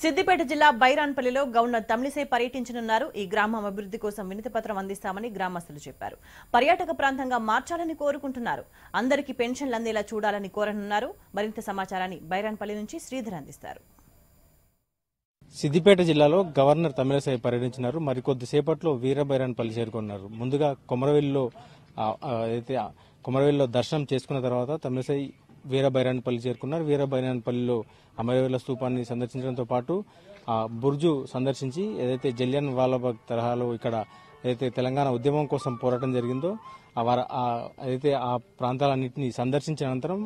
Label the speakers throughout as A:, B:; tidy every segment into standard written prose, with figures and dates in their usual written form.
A: సిద్దిపేట జిల్లా బైరాన్పల్లిలో గవర్నర్ తమిళిసై పర్యటించనున్నారు. ఈ గ్రామం అభివృద్ధి కోసం వినతి పత్రం అందిస్తామని గ్రామస్తులు చెప్పారు. పర్యాటక ప్రాంతంగా మార్చాలని కోరుకుంటున్నారు. అందరికీ పెన్షన్లు అందేలా చూడాలని కోరనున్నారు. మరింత సమాచారాన్ని బైరాన్పల్లి నుంచి శ్రీధర్ అందిస్తారు.
B: సిద్దిపేట జిల్లాలో గవర్నర్ తమిళిసై పర్యటించినారు. మరికొద్ది సేపట్లో వీరబైరాన్పల్లి చేరుకున్నారు. ముందుగా కొమరవెల్లిలో దర్శనం చేసుకున్న తర్వాత తమిళిసై వీరబైరాన్పల్లి చేరుకున్నారు. వీరబైరాన్పల్లిలో అమరవీరుల స్తూపాన్ని సందర్శించడంతో పాటు బుర్జు సందర్శించి ఏదైతే జలియన్ వాలాబాగ్ తరహాలో ఇక్కడ ఏదైతే తెలంగాణ ఉద్యమం కోసం పోరాటం జరిగిందో ఏదైతే ఆ ప్రాంతాలన్నింటినీ సందర్శించిన అనంతరం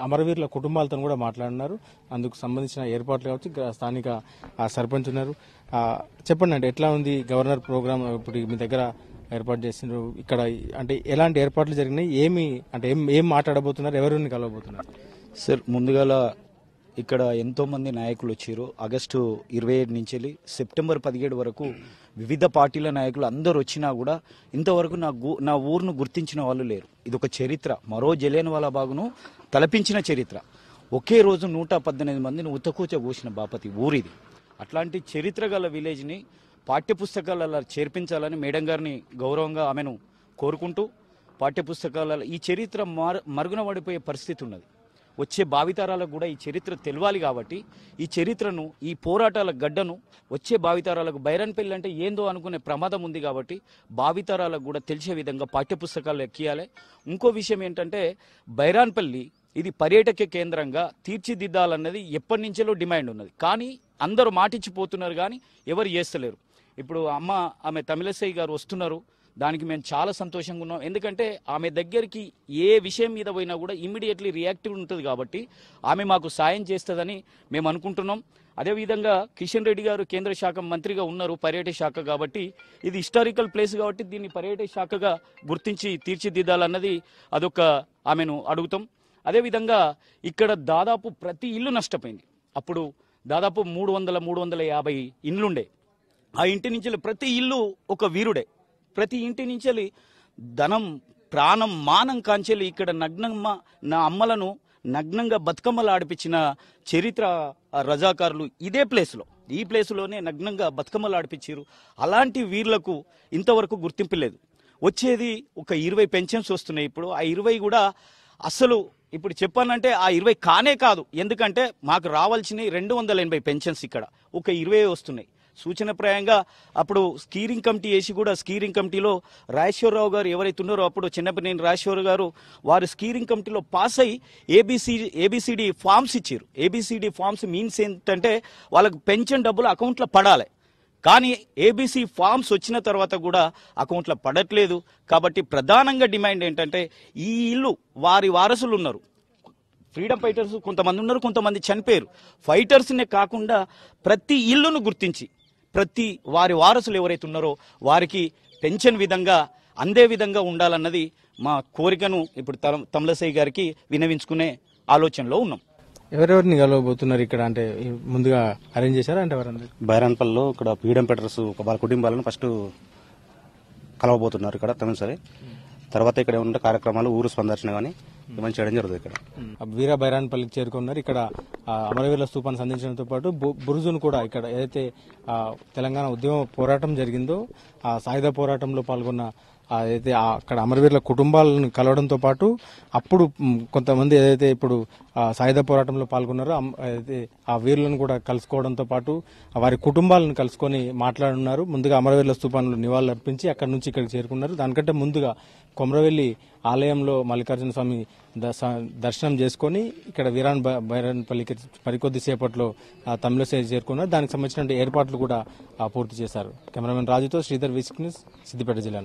B: అమరవీరుల కుటుంబాలతో కూడా మాట్లాడినారు. అందుకు సంబంధించిన ఏర్పాట్లు కావచ్చు. స్థానిక సర్పంచ్ ఉన్నారు. చెప్పండి, అంటే ఎట్లా ఉంది గవర్నర్ ప్రోగ్రామ్ ఇప్పుడు మీ దగ్గర ఏర్పాటు చేస్తున్నారు? ఇక్కడ అంటే ఎలాంటి ఏర్పాట్లు జరిగినాయి, ఏం మాట్లాడబోతున్నారు, ఎవరిని కలవబోతున్నారు?
C: సార్, ముందుగాల ఇక్కడ ఎంతో మంది నాయకులు వచ్చారు. ఆగస్టు 27 నుంచి సెప్టెంబర్ 17 వరకు వివిధ పార్టీల నాయకులు అందరు వచ్చినా కూడా ఇంతవరకు నా ఊరును గుర్తించిన వాళ్ళు లేరు. ఇది ఒక చరిత్ర, మరో జలియన్ వాలాబాగ్ను తలపించిన చరిత్ర. ఒకే రోజు 118 మందిని ఉత్తకూచ కోసిన బాపతి ఊరిది. అట్లాంటి చరిత్ర గల విలేజ్ని పాఠ్యపుస్తకాలలో చేర్పించాలని మేడం గారిని గౌరవంగా ఆమెను కోరుకుంటూ, పాఠ్యపుస్తకాలలో ఈ చరిత్ర మరుగున పడిపోయే పరిస్థితి ఉన్నది. వచ్చే భావితరాలకు కూడా ఈ చరిత్ర తెలియాలి. కాబట్టి ఈ చరిత్రను, ఈ పోరాటాల గడ్డను వచ్చే భావితరాలకు, బైరాన్పల్లి అంటే ఏందో అనుకునే ప్రమాదం ఉంది. కాబట్టి భావితరాలకు కూడా తెలిసే విధంగా పాఠ్యపుస్తకాలు ఎక్కియాలి. ఇంకో విషయం ఏంటంటే, బైరాన్పల్లి ఇది పర్యాటక కేంద్రంగా తీర్చిదిద్దాలన్నది ఎప్పటి నుంచో డిమాండ్ ఉన్నది. కానీ అందరూ మాటిచ్చిపోతున్నారు, కానీ ఎవరు చేస్తలేరు. ఇప్పుడు ఆమె తమిళిసై గారు వస్తున్నారు. దానికి మేము చాలా సంతోషంగా ఉన్నాం. ఎందుకంటే ఆమె దగ్గరికి ఏ విషయం మీద పోయినా కూడా ఇమ్మీడియట్లీ రియాక్టివ్ ఉంటుంది. కాబట్టి ఆమె మాకు సాయం చేస్తుందని మేము అనుకుంటున్నాం. అదేవిధంగా కిషన్ రెడ్డి గారు కేంద్ర శాఖ మంత్రిగా ఉన్నారు, పర్యాటక శాఖ. కాబట్టి ఇది హిస్టారికల్ ప్లేస్ కాబట్టి దీన్ని పర్యాటక శాఖగా గుర్తించి తీర్చిదిద్దాలన్నది అదొక ఆమెను అడుగుతాం. అదేవిధంగా ఇక్కడ దాదాపు ప్రతి ఇల్లు నష్టపోయింది. అప్పుడు దాదాపు 300-350 ఇండ్లుండే. ఆ ఇంటి నుంచి ప్రతి ఇల్లు ఒక వీరుడే. ప్రతి ఇంటి నుంచి ధనం, ప్రాణం, మానం కాంచెలి ఇక్కడ నా అమ్మలను నగ్నంగా బతుకమ్మలు ఆడిపించిన చరిత్ర రజాకారులు ఇదే ప్లేస్లో, ఈ ప్లేస్లోనే నగ్నంగా బతుకమ్మలు ఆడిపించారు. అలాంటి వీరులకు ఇంతవరకు గుర్తింపు లేదు. వచ్చేది ఒక 20 పెన్షన్స్ వస్తున్నాయి. ఇప్పుడు ఆ 20 కూడా అసలు ఇప్పుడు చెప్పానంటే ఆ 20 కానే కాదు. ఎందుకంటే మాకు రావాల్సినవి 280 పెన్షన్స్, ఇక్కడ ఒక 20 వస్తున్నాయి. సూచనప్రాయంగా అప్పుడు స్కీరింగ్ కమిటీ వేసి కూడా, స్కీరింగ్ కమిటీలో రాజేశ్వరరావు గారు ఎవరైతే ఉన్నారో, అప్పుడు చిన్నప్పటి రాజేశ్వర గారు, వారు స్కీరింగ్ కమిటీలో పాస్ అయ్యి ఏబిసిడి ఫామ్స్ ఇచ్చారు. ఏబిసిడి ఫామ్స్ మీన్స్ ఏంటంటే వాళ్ళకు పెన్షన్ డబ్బులు అకౌంట్లో పడాలి. కానీ ఏబిసి ఫామ్స్ వచ్చిన తర్వాత కూడా అకౌంట్లో పడట్లేదు. కాబట్టి ప్రధానంగా డిమాండ్ ఏంటంటే, ఈ ఇల్లు వారి వారసులు ఉన్నారు, ఫ్రీడమ్ ఫైటర్స్ కొంతమంది ఉన్నారు, కొంతమంది చనిపోయారు. ఫైటర్స్నే కాకుండా ప్రతి ఇల్లును గుర్తించి ప్రతి వారి వారసులు ఎవరైతే ఉన్నారో వారికి పెన్షన్ విధంగా అందే విధంగా ఉండాలన్నది మా కోరికను ఇప్పుడు తమిళిసై గారికి వినవించుకునే ఆలోచనలో ఉన్నాం.
B: ఎవరెవరిని కలవబోతున్నారు ఇక్కడ? అంటే ముందుగా అరేంజ్ చేశారా? అంటే
D: బైరాన్పల్లిలో ఇక్కడ ఫ్రీడమ్ ఫైటర్స్ వాళ్ళ కుటుంబాలను ఫస్ట్ కలవబోతున్నారు ఇక్కడ తమిళిసై. తర్వాత ఇక్కడ ఏమన్నా కార్యక్రమాలు, ఊరు సందర్శన కానీ ఇవన్నీ చేయడం జరుగుతుంది. ఇక్కడ
B: వీరబైరాన్పల్లికి చేరుకున్నారు. ఇక్కడ అమరవీరుల స్తూపాన్ని సందర్శించడంతో పాటు బురుజును కూడా, ఇక్కడ ఏదైతే తెలంగాణ ఉద్యమ పోరాటం జరిగిందో ఆ సాయుధ పోరాటంలో పాల్గొన్న ఏదైతే అక్కడ అమరవీరుల కుటుంబాలను కలవడంతో పాటు అప్పుడు కొంతమంది ఏదైతే ఇప్పుడు సాయుధ పోరాటంలో పాల్గొన్నారో అయితే ఆ వీరులను కూడా కలుసుకోవడంతో పాటు వారి కుటుంబాలను కలుసుకొని మాట్లాడున్నారు. ముందుగా అమరవీరుల స్తూపాన్ని నివాళులు అర్పించి అక్కడి నుంచి ఇక్కడికి చేరుకున్నారు. దానికంటే ముందుగా కొమరవెల్లి ఆలయంలో మల్లికార్జున స్వామి దర్శనం చేసుకొని ఇక్కడ బైరాన్పల్లికి మరికొద్ది సేపట్లో తమిళిసై చేరుకున్నారు. దానికి సంబంధించిన ఏర్పాట్లు కూడా పూర్తి చేశారు. కెమెరామెన్ రాజుతో శ్రీధర్, సిద్దిపేట జిల్లా.